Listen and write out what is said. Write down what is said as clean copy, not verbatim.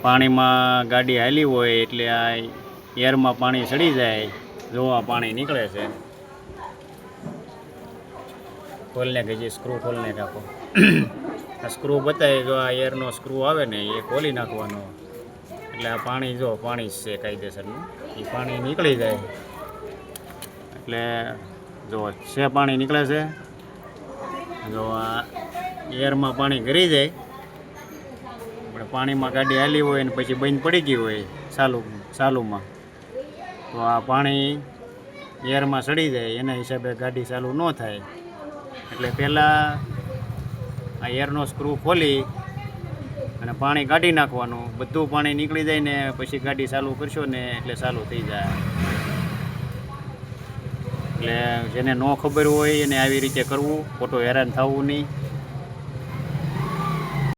પાણીમાં ગાડી હાલી હોય એટલે આ એરમાં પાણી ચડી જાય. જો આ પાણી નીકળે છે. ખોલને કે જે સ્ક્રૂ ખોલને રાખો. આ સ્ક્રૂ બતાવે, જો આ એરનો સ્ક્રૂ આવે ને એ ખોલી નાખવાનો એટલે આ પાણી, જો પાણી છે કાયદેસરનું, એ પાણી નીકળી જાય. એટલે જો છે પાણી નીકળે છે. જો આ એરમાં પાણી ગરી જાય, આપણે પાણીમાં ગાડી હાલી હોય ને પછી બંધ પડી ગઈ હોય ચાલુમાં, તો આ પાણી એરમાં ચડી જાય, એના હિસાબે ગાડી ચાલુ ન થાય. એટલે પહેલાં આ એરનો સ્ક્રૂ ખોલી અને પાણી કાઢી નાખવાનું, બધું પાણી નીકળી જાય ને પછી ગાડી ચાલુ કરશો ને એટલે ચાલુ થઈ જાય. એટલે જેને ન ખબર હોય એને આવી રીતે કરવું, ખોટો હેરાન થવું નહીં.